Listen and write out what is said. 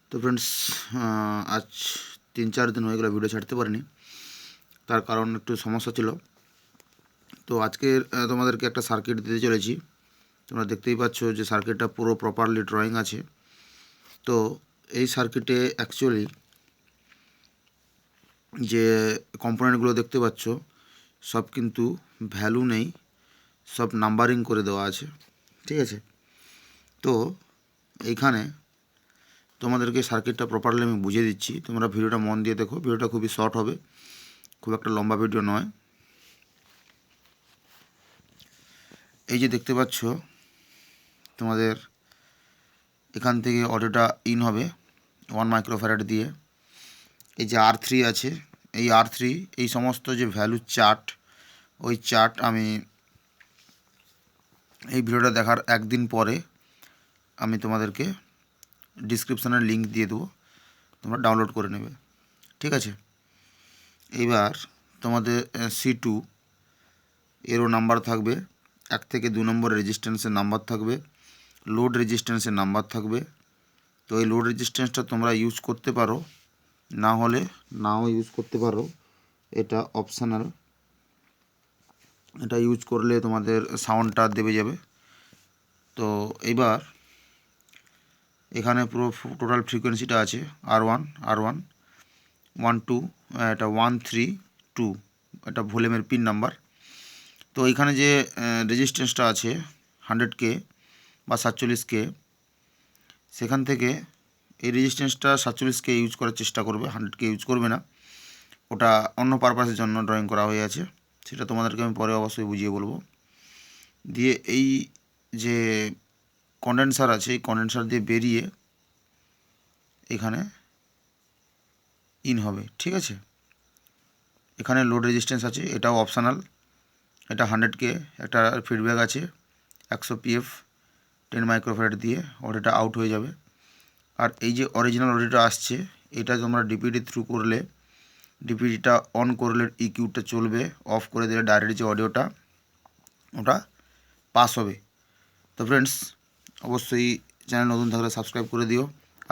তো ফ্রেন্ডস, আজ 3-4 দিন হয়ে গেল ভিডিও ছাড়তে পারিনি, তার কারণ একটু সমস্যা ছিল। তো আজকে তোমাদেরকে একটা সার্কিট দিতে চলেছি। তোমরা দেখতেই পাচ্ছ যে সার্কিটটা পুরো প্রপারলি ড্রয়িং আছে। তো এই সার্কিটে অ্যাকচুয়ালি যে কম্পোনেন্টগুলো দেখতে পাচ্ছ সব কিন্তু ভ্যালু নেই, সব নাম্বারিং করে দেওয়া আছে, ঠিক আছে। তো এইখানে তোমাদেরকে সার্কিটটা প্রপারলি আমি বুঝিয়ে দিচ্ছি, তোমরা ভিডিওটা মন দিয়ে দেখো। ভিডিওটা খুবই শর্ট হবে, খুব একটা লম্বা ভিডিও নয়। এই যে দেখতে পাচ্ছ তোমাদের এখান থেকে অডিওটা ইন হবে 1 মাইক্রোফ্যারাড দিয়ে। এই যে R3 আছে, এই R3 এই সমস্ত যে ভ্যালু চার্ট, ওই চার্ট আমি এই ভিডিওটা দেখার একদিন পরে আমি তোমাদেরকে ডিসক্রিপশানের লিঙ্ক দিয়ে দেবো, তোমরা ডাউনলোড করে নেবে, ঠিক আছে। এইবার তোমাদের C2 এরও নাম্বার থাকবে, 1 থেকে 2 নম্বর রেজিস্ট্যান্সের নাম্বার থাকবে, লোড রেজিস্ট্যান্সের নাম্বার থাকবে। তো এই লোড রেজিস্ট্যান্সটা তোমরা ইউজ করতে পারো, না হলে নাও ইউজ করতে পারো, এটা অপশনাল। এটা ইউজ করলে তোমাদের সাউন্ডটা দেবে যাবে। তো এইবার এখানে পুরো টোটাল ফ্রিকোয়েন্সিটা আছে R1 R1 12, এটা 132, এটা ভলিউমের পিন নাম্বার। তো এখানে যে রেজিস্ট্যান্সটা আছে 100K বা 47K, সেখান থেকে এই রেজিস্ট্যান্সটা 47K ইউজ করার চেষ্টা করবে, 100K ইউজ করবে না। ওটা অন্য পারপাসের জন্য ড্রয়িং করা হয়ে আছে, সেটা তোমাদেরকে আমি পরে অবশ্যই বুঝিয়ে বলবো। দিয়ে এই যে কন্ডেন্সার আছে, এই কন্ডেন্সার দিয়ে বেরিয়ে এখানে ইন হবে, ঠিক আছে। এখানে লোড রেজিস্ট্যান্স আছে, এটাও অপশনাল। এটা 100K, একটা ফিডব্যাক আছে 100 PF 10 মাইক্রোফ্যারাড দিয়ে, অডিওটা আউট হয়ে যাবে। আর এই যে অরিজিনাল অডিওটা আসছে, এটা তোমরা ডিপিডি থ্রু করলে, ডিপিডিটা অন করলে ইকিউটা চলবে, অফ করে দিলে ডাইরেক্ট যে অডিওটা ওটা পাস হবে। তো ফ্রেন্ডস, অবশ্যই চ্যানেল নতুন থাকলে সাবস্ক্রাইব করে দিও।